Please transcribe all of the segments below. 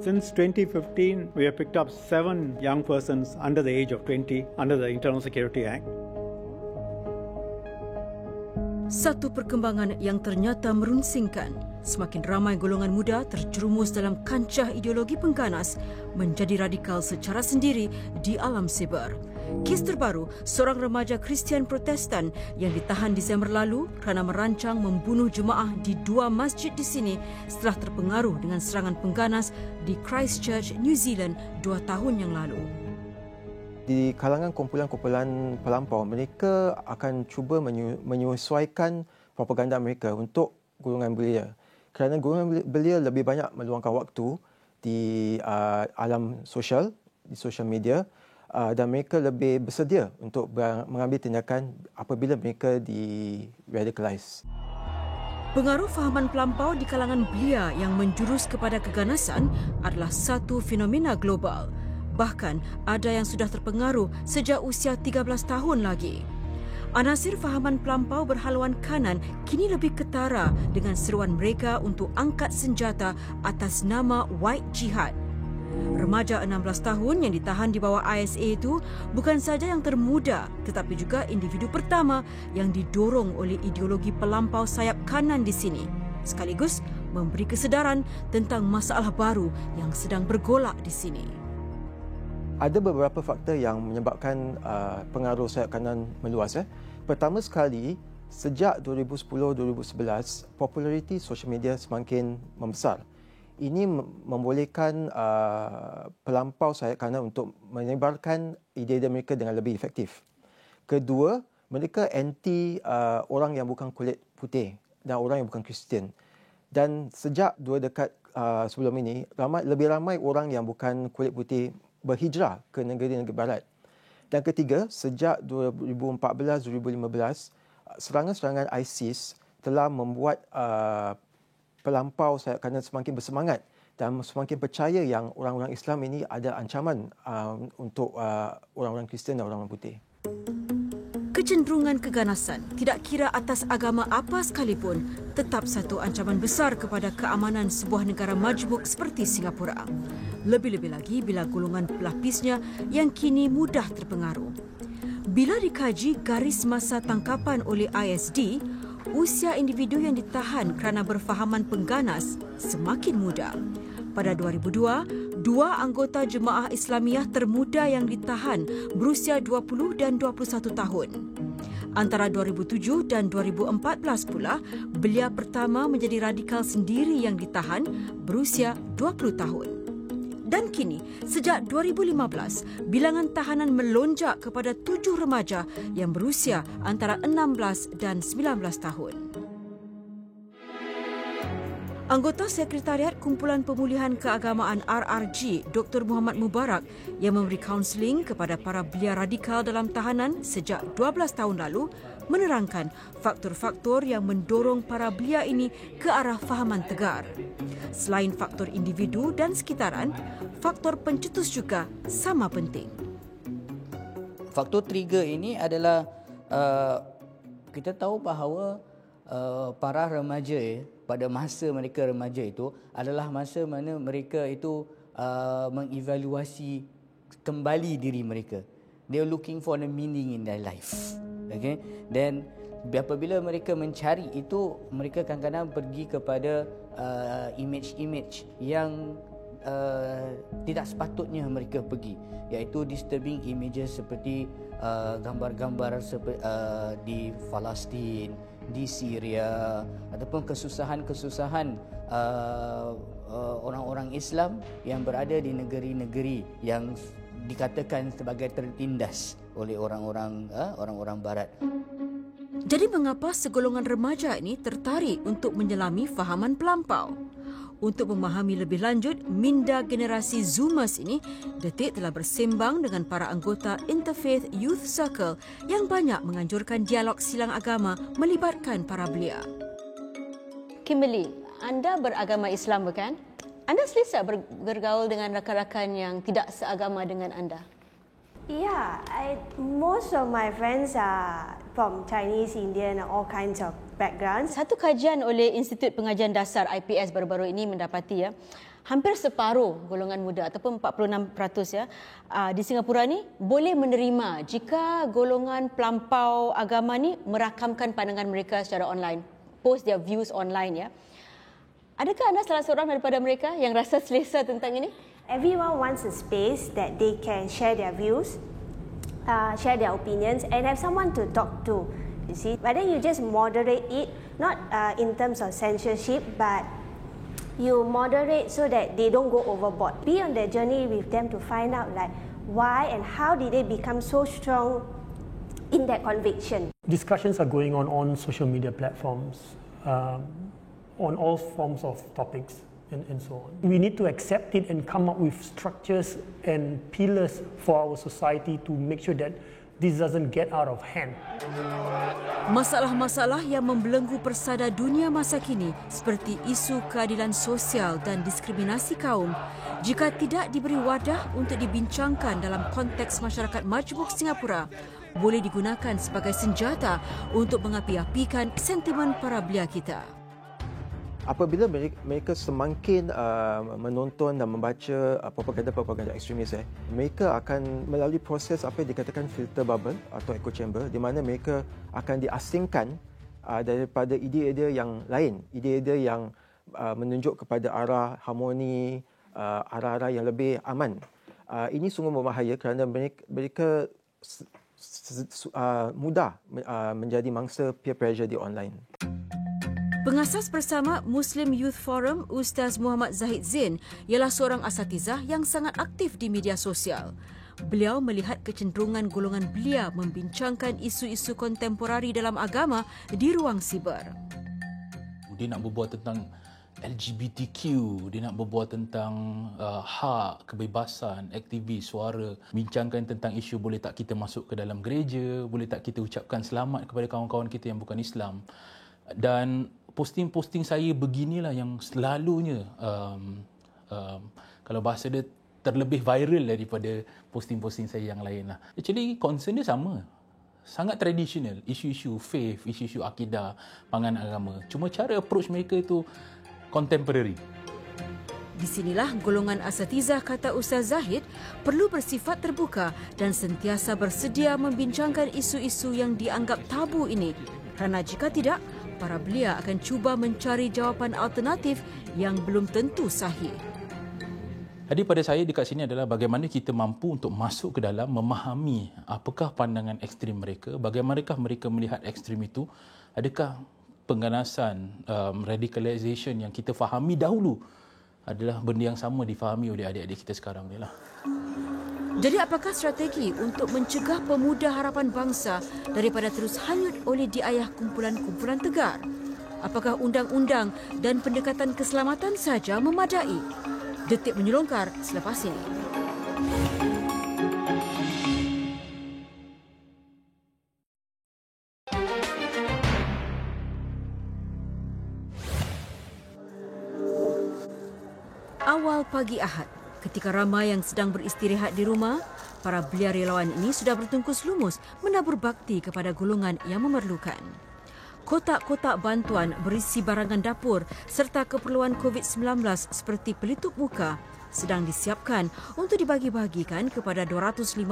Since 2015, we have picked up 7 young persons under the age of 20 under the Internal Security Act. Satu perkembangan yang ternyata merunsingkan. Semakin ramai golongan muda terjerumus dalam kancah ideologi pengganas menjadi radikal secara sendiri di alam siber. Kes terbaru, seorang remaja Kristian Protestan yang ditahan Disember lalu kerana merancang membunuh jemaah di 2 masjid di sini setelah terpengaruh dengan serangan pengganas di Christchurch, New Zealand 2 tahun yang lalu. Di kalangan kumpulan-kumpulan pelampau, mereka akan cuba menyesuaikan propaganda mereka untuk golongan belia. Kerana golongan belia lebih banyak meluangkan waktu di alam sosial, di social media, dan mereka lebih bersedia untuk mengambil tindakan apabila mereka di-radicalize. Pengaruh fahaman pelampau di kalangan belia yang menjurus kepada keganasan adalah satu fenomena global. Bahkan ada yang sudah terpengaruh sejak usia 13 tahun lagi. Anasir fahaman pelampau berhaluan kanan kini lebih ketara dengan seruan mereka untuk angkat senjata atas nama White Jihad. Remaja 16 tahun yang ditahan di bawah ISA itu bukan saja yang termuda tetapi juga individu pertama yang didorong oleh ideologi pelampau sayap kanan di sini. Sekaligus memberi kesedaran tentang masalah baru yang sedang bergolak di sini. Ada beberapa faktor yang menyebabkan pengaruh sayap kanan meluas. Pertama sekali, sejak 2010-2011, populariti sosial media semakin membesar. Ini membolehkan pelampau sayap kanan untuk menyebarkan ide-ide mereka dengan lebih efektif. Kedua, mereka anti orang yang bukan kulit putih dan orang yang bukan Kristian. Dan sejak 2 dekad sebelum ini, lebih ramai orang yang bukan kulit putih berhijrah ke negara-negara barat. Dan ketiga, sejak 2014-2015, serangan-serangan ISIS telah membuat pelampau sayap kanan semakin bersemangat dan semakin percaya yang orang-orang Islam ini ada ancaman untuk orang-orang Kristian dan orang-orang putih. Kecenderungan keganasan, tidak kira atas agama apa sekalipun, tetap satu ancaman besar kepada keamanan sebuah negara majmuk seperti Singapura. Lebih-lebih lagi bila golongan pelapisnya yang kini mudah terpengaruh. Bila dikaji garis masa tangkapan oleh ISD, usia individu yang ditahan kerana berfahaman pengganas semakin muda. Pada 2002, 2 anggota jemaah Islamiah termuda yang ditahan berusia 20 dan 21 tahun. Antara 2007 dan 2014 pula, belia pertama menjadi radikal sendiri yang ditahan berusia 20 tahun. Dan kini, sejak 2015, bilangan tahanan melonjak kepada 7 remaja yang berusia antara 16 dan 19 tahun. Anggota Sekretariat Kumpulan Pemulihan Keagamaan RRG, Dr. Muhammad Mubarak, yang memberi kaunseling kepada para belia radikal dalam tahanan sejak 12 tahun lalu, menerangkan faktor-faktor yang mendorong para belia ini ke arah fahaman tegar. Selain faktor individu dan sekitaran, faktor pencetus juga sama penting. Faktor trigger ini adalah kita tahu bahawa para remaja pada masa mereka remaja itu adalah masa mana mereka itu mengevaluasi kembali diri mereka. They are looking for the meaning in their life. Okay? Dan apabila mereka mencari itu, mereka kadang-kadang pergi kepada image-image yang tidak sepatutnya mereka pergi, iaitu disturbing images seperti gambar-gambar di Palestin, di Syria, ataupun kesusahan-kesusahan orang-orang Islam yang berada di negeri-negeri yang dikatakan sebagai tertindas oleh orang-orang Barat. Jadi mengapa segolongan remaja ini tertarik untuk menyelami fahaman pelampau? Untuk memahami lebih lanjut minda generasi Zoomers ini, Detik telah bersembang dengan para anggota Interfaith Youth Circle yang banyak menganjurkan dialog silang agama melibatkan para belia. Kimberly, anda beragama Islam bukan? Anda selesa bergaul dengan rakan-rakan yang tidak seagama dengan anda? Yeah, most of my friends are from Chinese, Indian, all kinds of backgrounds. Satu kajian oleh Institut Pengajian Dasar IPS baru-baru ini mendapati hampir separuh golongan muda ataupun 46% ya di Singapura ni boleh menerima jika golongan pelampau agama ni merakamkan pandangan mereka secara online, post their views online ya. Adakah anda salah seorang daripada mereka yang rasa selesa tentang ini? Everyone wants a space that they can share their views, share their opinions, and have someone to talk to. You see, but then you just moderate it, not in terms of censorship, but you moderate so that they don't go overboard. Be on the journey with them to find out like why and how did they become so strong in that conviction. Discussions are going on social media platforms, on all forms of topics and so on. We need to accept it and come up with structures and pillars for our society to make sure that this doesn't get out of hand. Masalah-masalah yang membelenggu persada dunia masa kini seperti isu keadilan sosial dan diskriminasi kaum, jika tidak diberi wadah untuk dibincangkan dalam konteks masyarakat majmuk Singapura, boleh digunakan sebagai senjata untuk mengapi-apikan sentimen para belia kita. Apabila mereka semakin menonton dan membaca propaganda-propaganda ekstremis, mereka akan melalui proses apa yang dikatakan filter bubble atau echo chamber, di mana mereka akan diasingkan daripada ide-ide yang lain, ide-ide yang menunjuk kepada arah harmoni, arah-arah yang lebih aman. Ini sungguh berbahaya kerana mereka mudah menjadi mangsa peer pressure di online. Pengasas bersama Muslim Youth Forum, Ustaz Muhammad Zahid Zain, ialah seorang asatizah yang sangat aktif di media sosial. Beliau melihat kecenderungan golongan belia membincangkan isu-isu kontemporari dalam agama di ruang siber. Dia nak berbual tentang LGBTQ, dia nak berbual tentang hak, kebebasan, aktivis, suara, bincangkan tentang isu boleh tak kita masuk ke dalam gereja, boleh tak kita ucapkan selamat kepada kawan-kawan kita yang bukan Islam. Dan posting-posting saya beginilah yang selalunya kalau bahasa dia terlebih viral daripada posting-posting saya yang lain lah. Actually concern dia sama, sangat tradisional, isu-isu faith, isu-isu akidah, pandangan agama. Cuma cara approach mereka itu contemporary. Di sinilah golongan asatizah, kata Ustaz Zahid, perlu bersifat terbuka dan sentiasa bersedia membincangkan isu-isu yang dianggap tabu ini. Kerana jika tidak, para belia akan cuba mencari jawapan alternatif yang belum tentu sahih. Jadi pada saya dekat sini adalah bagaimana kita mampu untuk masuk ke dalam memahami apakah pandangan ekstrim mereka, bagaimanakah mereka melihat ekstrim itu, adakah pengganasan radicalization yang kita fahami dahulu adalah benda yang sama difahami oleh adik-adik kita sekarang ni lah. Jadi apakah strategi untuk mencegah pemuda harapan bangsa daripada terus hanyut oleh diayah kumpulan-kumpulan tegar? Apakah undang-undang dan pendekatan keselamatan saja memadai? Detik menyelongkar selepas ini. Awal pagi Ahad, ketika ramai yang sedang beristirahat di rumah, para belia relawan ini sudah bertungkus lumus menabur bakti kepada golongan yang memerlukan. Kotak-kotak bantuan berisi barangan dapur serta keperluan COVID-19 seperti pelitup muka sedang disiapkan untuk dibagi-bagikan kepada 250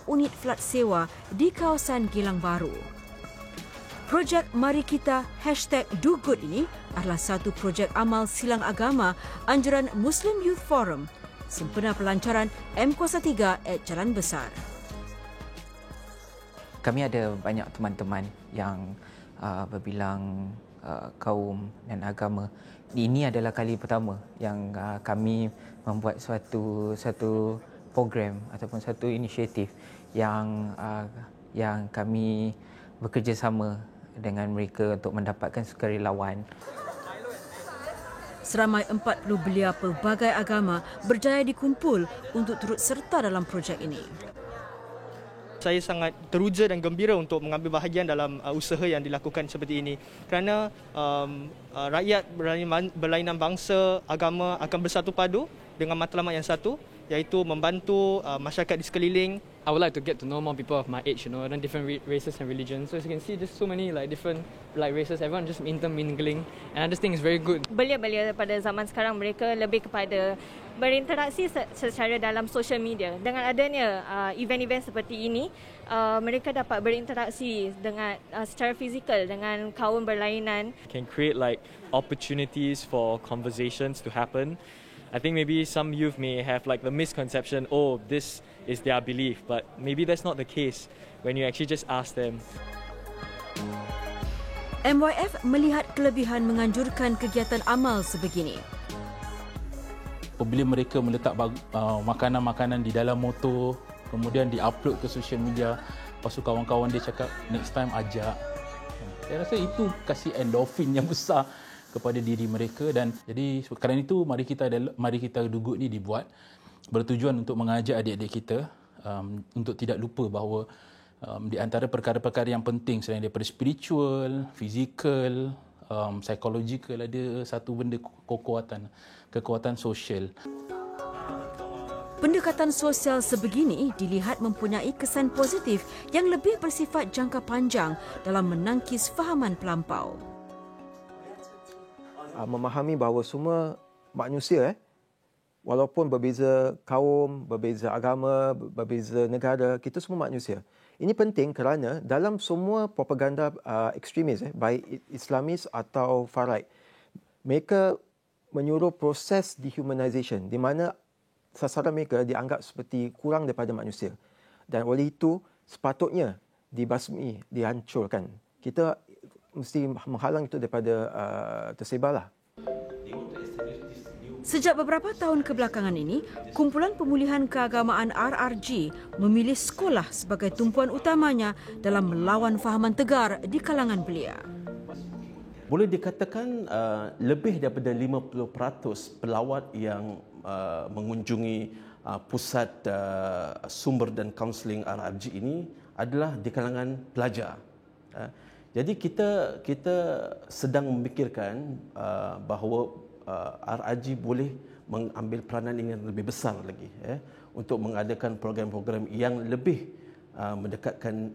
unit flat sewa di kawasan Geylang Baru. Projek Mari Kita #DoGood ini adalah satu projek amal silang agama anjuran Muslim Youth Forum sempena pelancaran M-3 at Jalan Besar. Kami ada banyak teman-teman yang berbilang kaum dan agama. Ini adalah kali pertama yang kami membuat satu program ataupun satu inisiatif yang kami bekerjasama dengan mereka untuk mendapatkan sukarelawan. Seramai 40 belia pelbagai agama berjaya dikumpul untuk turut serta dalam projek ini. Saya sangat teruja dan gembira untuk mengambil bahagian dalam usaha yang dilakukan seperti ini kerana rakyat berlainan bangsa, agama akan bersatu padu dengan matlamat yang satu, iaitu membantu masyarakat di sekeliling I would like to get to know more people of my age, and different races and religions. So as you can see, there's so many different races. Everyone just intermingling, and I just think it's very good. Belia-belia pada zaman sekarang mereka lebih kepada berinteraksi secara dalam social media. Dengan adanya event-event seperti ini, mereka dapat berinteraksi dengan secara fizikal dengan kaum berlainan. Can create opportunities for conversations to happen. I think maybe some youth may have the misconception, oh, this is their belief, but maybe that's not the case when you actually just ask them. MYF melihat kelebihan menganjurkan kegiatan amal sebegini. Apabila mereka meletak makanan-makanan di dalam motor, kemudian di-upload ke social media, lepas tu kawan-kawan dia cakap, next time ajak. Saya rasa itu kasih endorfin yang besar kepada diri mereka, dan jadi kerana itu mari kita duduk ni dibuat bertujuan untuk mengajak adik-adik kita untuk tidak lupa bahawa di antara perkara-perkara yang penting selain daripada spiritual, fizikal, psychological, ada satu benda kekuatan sosial. Pendekatan sosial sebegini dilihat mempunyai kesan positif yang lebih bersifat jangka panjang dalam menangkis fahaman pelampau. Memahami bahawa semua manusia, walaupun berbeza kaum, berbeza agama, berbeza negara, kita semua manusia. Ini penting kerana dalam semua propaganda ekstremis, baik Islamis atau far right, mereka menyuruh proses dehumanization di mana sasaran mereka dianggap seperti kurang daripada manusia. Dan oleh itu sepatutnya dibasmi, dihancurkan. Kita mesti menghalang itu daripada tersebarlah. Sejak beberapa tahun kebelakangan ini, Kumpulan Pemulihan Keagamaan RRG memilih sekolah sebagai tumpuan utamanya dalam melawan fahaman tegar di kalangan belia. Boleh dikatakan lebih daripada 50% pelawat yang mengunjungi pusat sumber dan kaunseling RRG ini adalah di kalangan pelajar. Jadi kita sedang memikirkan bahawa RRG boleh mengambil peranan yang lebih besar lagi untuk mengadakan program-program yang lebih mendekatkan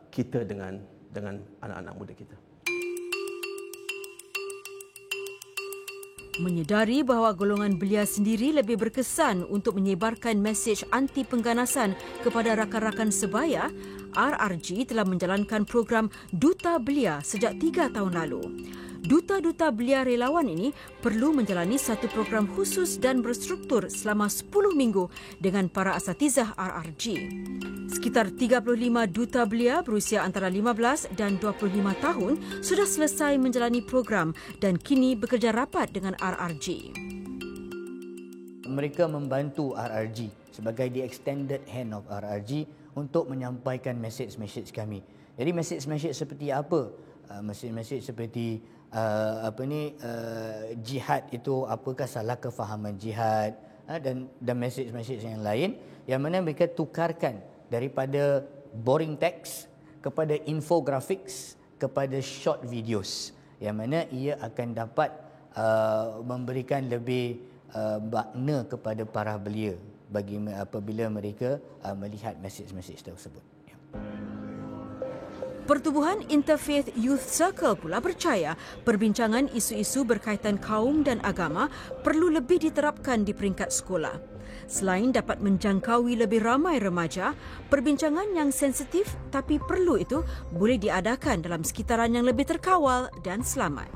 kita dengan anak-anak muda kita. Menyedari bahawa golongan belia sendiri lebih berkesan untuk menyebarkan mesej anti pengganasan kepada rakan-rakan sebaya, RRG telah menjalankan program Duta Belia sejak 3 tahun lalu. Duta-duta belia relawan ini perlu menjalani satu program khusus dan berstruktur selama 10 minggu dengan para asatizah RRG. Sekitar 35 duta belia berusia antara 15 dan 25 tahun sudah selesai menjalani program dan kini bekerja rapat dengan RRG. Mereka membantu RRG sebagai the extended hand of RRG untuk menyampaikan mesej-mesej kami. Jadi mesej-mesej seperti apa? Mesej-mesej seperti jihad itu apakah salah kefahaman jihad, dan mesej-mesej yang lain yang mana mereka tukarkan daripada boring text kepada infographics kepada short videos yang mana ia akan dapat memberikan lebih makna kepada para belia bagi apabila mereka melihat mesej-mesej tersebut. Pertubuhan Interfaith Youth Circle pula percaya perbincangan isu-isu berkaitan kaum dan agama perlu lebih diterapkan di peringkat sekolah. Selain dapat menjangkaui lebih ramai remaja, perbincangan yang sensitif tapi perlu itu boleh diadakan dalam sekitaran yang lebih terkawal dan selamat.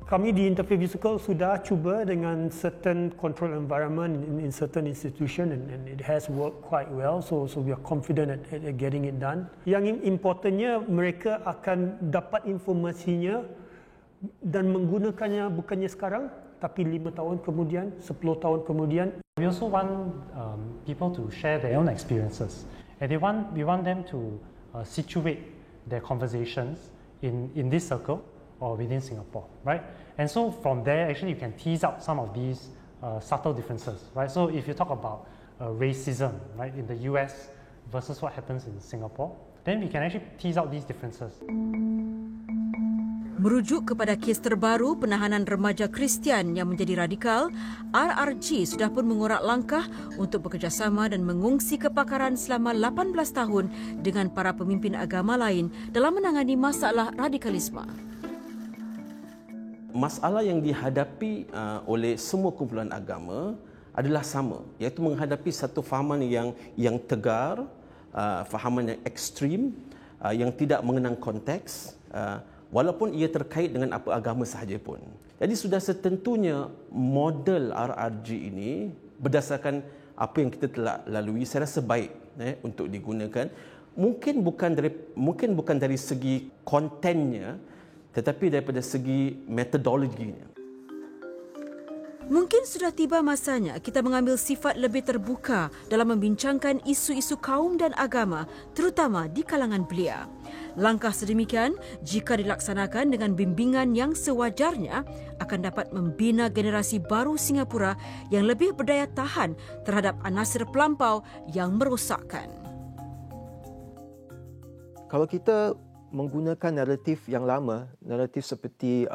Kami di Interfaith Youth Circle sudah cuba dengan certain control environment in certain institution and it has worked quite well, so we are confident at getting it done. Yang importantnya mereka akan dapat informasinya dan menggunakannya bukannya sekarang tapi 5 tahun kemudian, 10 tahun kemudian. We also want people to share their own experiences, and we want them to situate their conversations in this circle or within Singapore, right? And so from there, actually, you can tease out some of these subtle differences, right? So if you talk about racism, right, in the US versus what happens in Singapore, then we can actually tease out these differences. Merujuk kepada kes terbaru penahanan remaja Kristian yang menjadi radikal, RRG sudah pun mengorak langkah untuk bekerjasama dan mengungsi kepakaran selama 18 tahun dengan para pemimpin agama lain dalam menangani masalah radikalisme. Masalah yang dihadapi oleh semua kumpulan agama adalah sama, iaitu menghadapi satu fahaman yang tegar, fahaman yang ekstrim, yang tidak mengenang konteks, walaupun ia terkait dengan apa agama sahaja pun. Jadi sudah setentunya model RRG ini berdasarkan apa yang kita telah lalui, saya rasa baik untuk digunakan. Mungkin bukan dari segi kontennya, tetapi daripada segi metodologinya. Mungkin sudah tiba masanya kita mengambil sifat lebih terbuka dalam membincangkan isu-isu kaum dan agama, terutama di kalangan belia. Langkah sedemikian, jika dilaksanakan dengan bimbingan yang sewajarnya, akan dapat membina generasi baru Singapura yang lebih berdaya tahan terhadap anasir pelampau yang merosakkan. Kalau kita menggunakan naratif yang lama, naratif seperti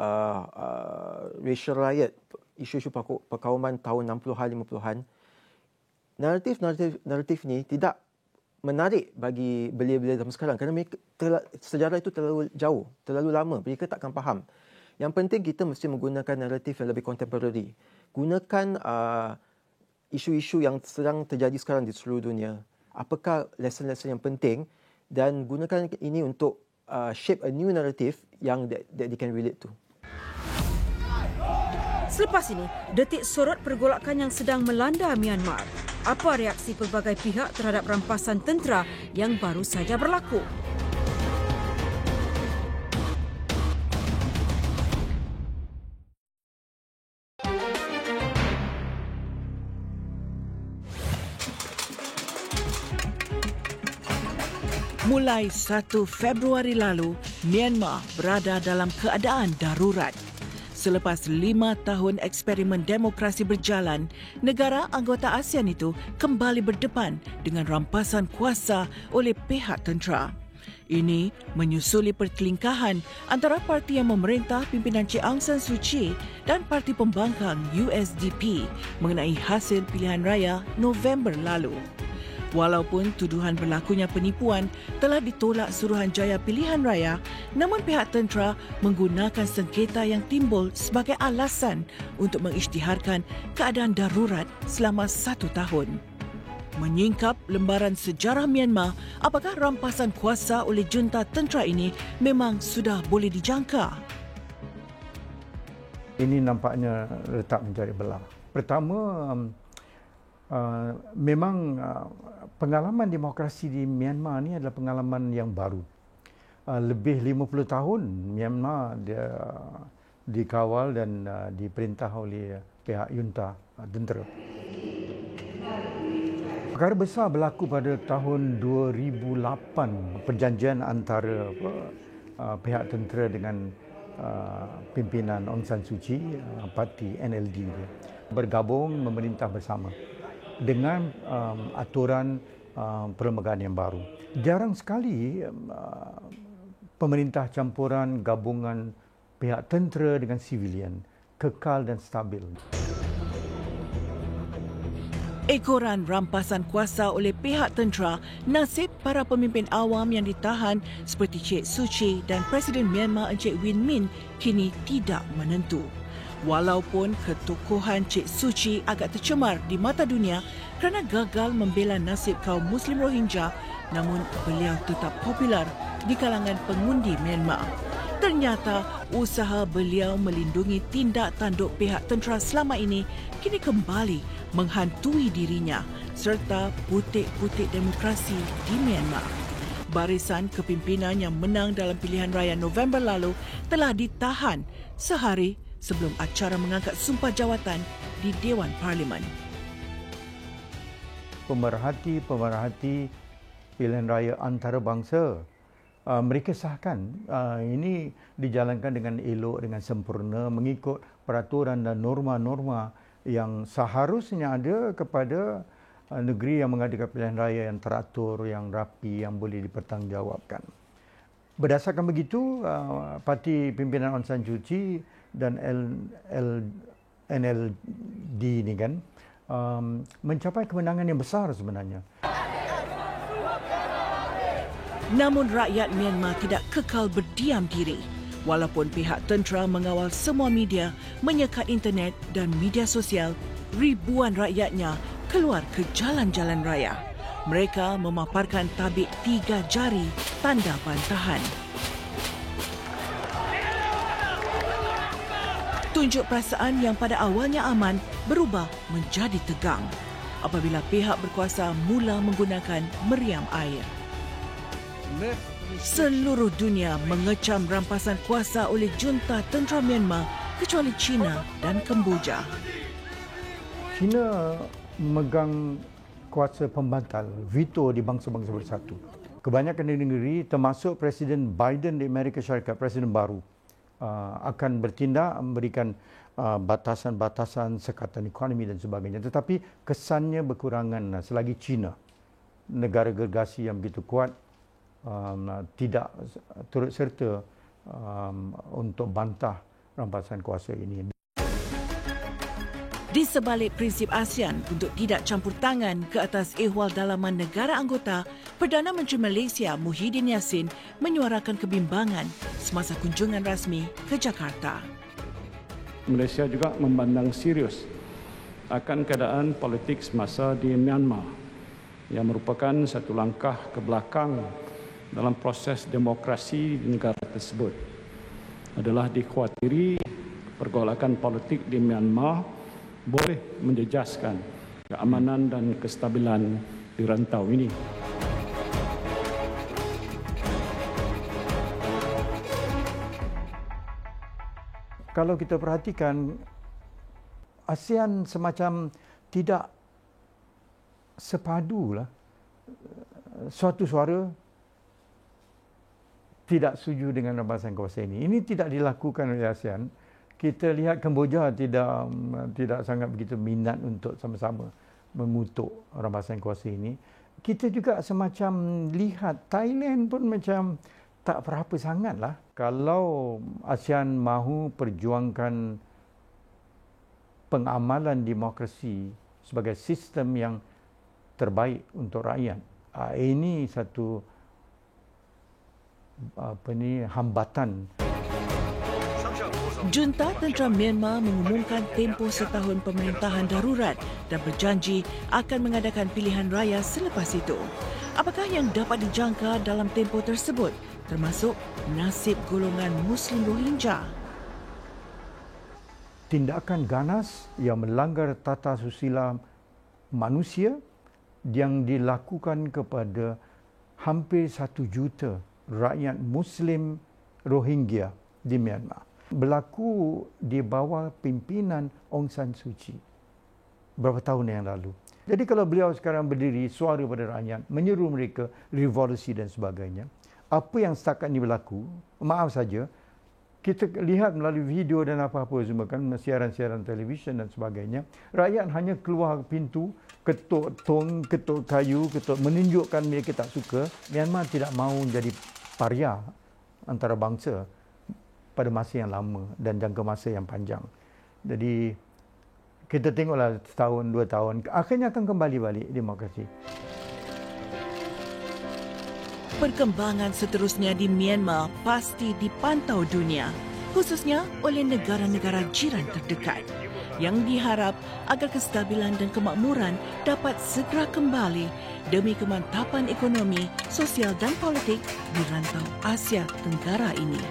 racial riot, isu-isu perkauman tahun 60-an, 50-an, naratif ni tidak menarik bagi belia-belia zaman sekarang kerana sejarah itu terlalu jauh, terlalu lama, mereka takkan faham. Yang penting kita mesti menggunakan naratif yang lebih contemporary. Gunakan isu-isu yang sedang terjadi sekarang di seluruh dunia. Apakah lesson-lesson yang penting, dan gunakan ini untuk shape a new narrative yang that they can relate to. Selepas ini, detik sorot pergolakan yang sedang melanda Myanmar. Apa reaksi pelbagai pihak terhadap rampasan tentera yang baru saja berlaku? Mulai 1 Februari lalu, Myanmar berada dalam keadaan darurat. Selepas 5 tahun eksperimen demokrasi berjalan, negara anggota ASEAN itu kembali berdepan dengan rampasan kuasa oleh pihak tentera. Ini menyusuli pertelingkahan antara parti yang memerintah pimpinan Cik Aung San Suu Kyi dan parti pembangkang USDP mengenai hasil pilihan raya November lalu. Walaupun tuduhan berlakunya penipuan telah ditolak Suruhanjaya Pilihan Raya, namun pihak tentera menggunakan sengketa yang timbul sebagai alasan untuk mengisytiharkan keadaan darurat selama 1 tahun. Menyingkap lembaran sejarah Myanmar, apakah rampasan kuasa oleh junta tentera ini memang sudah boleh dijangka? Ini nampaknya letak mencari belah. Pertama, memang pengalaman demokrasi di Myanmar ni adalah pengalaman yang baru. Lebih 50 tahun Myanmar dia dikawal dan diperintah oleh pihak junta tentera. Perkara besar berlaku pada tahun 2008, perjanjian antara pihak tentera dengan pimpinan Aung San Suu Kyi, parti NLD dia, bergabung memerintah bersama dengan aturan perlembagaan yang baru. Jarang sekali pemerintah campuran gabungan pihak tentera dengan sivilian kekal dan stabil. Ekoran rampasan kuasa oleh pihak tentera, nasib para pemimpin awam yang ditahan seperti Cik Suu Kyi dan Presiden Myanmar Encik Win Min kini tidak menentu. Walaupun ketokohan Cik Suu Kyi agak tercemar di mata dunia kerana gagal membela nasib kaum Muslim Rohingya, namun beliau tetap popular di kalangan pengundi Myanmar. Ternyata usaha beliau melindungi tindak tanduk pihak tentera selama ini kini kembali menghantui dirinya serta putik-putik demokrasi di Myanmar. Barisan kepimpinan yang menang dalam pilihan raya November lalu telah ditahan sehari sebelum acara mengangkat sumpah jawatan di Dewan Parlimen. Pemerhati pilihan raya antarabangsa, mereka sahkan ini dijalankan dengan elok, dengan sempurna, mengikut peraturan dan norma-norma yang seharusnya ada kepada negeri yang mengadakan pilihan raya yang teratur, yang rapi, yang boleh dipertanggungjawabkan. Berdasarkan begitu, parti pimpinan Aung San Suu Kyi dan NLD ini kan mencapai kemenangan yang besar sebenarnya. Namun rakyat Myanmar tidak kekal berdiam diri. Walaupun pihak tentera mengawal semua media, menyekat internet dan media sosial, ribuan rakyatnya keluar ke jalan-jalan raya. Mereka memaparkan tabik 3 jari tanda bantahan. Tunjuk perasaan yang pada awalnya aman berubah menjadi tegang apabila pihak berkuasa mula menggunakan meriam air. Seluruh dunia mengecam rampasan kuasa oleh junta tentera Myanmar kecuali China dan Kemboja. China memegang kuasa pembantal, veto di bangsa-bangsa bersatu. Kebanyakan negeri termasuk Presiden Biden di Amerika Syarikat, Presiden baru, akan bertindak memberikan batasan-batasan sekatan ekonomi dan sebagainya. Tetapi kesannya berkurangan selagi China, negara gergasi yang begitu kuat, tidak turut serta untuk bantah rampasan kuasa ini. Di sebalik prinsip ASEAN untuk tidak campur tangan ke atas ehwal dalaman negara anggota, Perdana Menteri Malaysia Muhyiddin Yassin menyuarakan kebimbangan semasa kunjungan rasmi ke Jakarta. Malaysia juga memandang serius akan keadaan politik semasa di Myanmar yang merupakan satu langkah ke belakang dalam proses demokrasi di negara tersebut. Adalah dikhawatiri pergolakan politik di Myanmar boleh menjejaskan keamanan dan kestabilan di rantau ini. Kalau kita perhatikan, ASEAN semacam tidak sepadulah. Suatu suara tidak setuju dengan rampasan kuasa ini. Ini tidak dilakukan oleh ASEAN. Kita lihat Kemboja tidak sangat begitu minat untuk sama-sama mengutuk rampasan kuasa ini. Kita juga semacam lihat Thailand pun macam tak berapa sangatlah. Kalau ASEAN mahu perjuangkan pengamalan demokrasi sebagai sistem yang terbaik untuk rakyat, ini satu hambatan. Junta tentera Myanmar mengumumkan tempoh setahun pemerintahan darurat dan berjanji akan mengadakan pilihan raya selepas itu. Apakah yang dapat dijangka dalam tempoh tersebut, termasuk nasib golongan Muslim Rohingya? Tindakan ganas yang melanggar tata susila manusia yang dilakukan kepada hampir 1 juta rakyat Muslim Rohingya di Myanmar berlaku di bawah pimpinan Aung San Suu Kyi beberapa tahun yang lalu. Jadi kalau beliau sekarang berdiri suara pada rakyat, menyeru mereka revolusi dan sebagainya, apa yang setakat ini berlaku, maaf saja, kita lihat melalui video dan apa-apa semua kan, siaran-siaran televisyen dan sebagainya, rakyat hanya keluar pintu, ketuk tong, ketuk kayu, menunjukkan mereka tak suka. Myanmar tidak mahu jadi paria antara bangsa pada masa yang lama dan jangka masa yang panjang. Jadi kita tengoklah setahun, 2 tahun, akhirnya akan kembali balik demokrasi. Perkembangan seterusnya di Myanmar pasti dipantau dunia, khususnya oleh negara-negara jiran terdekat, yang diharap agar kestabilan dan kemakmuran dapat segera kembali demi kemantapan ekonomi, sosial dan politik di rantau Asia Tenggara ini.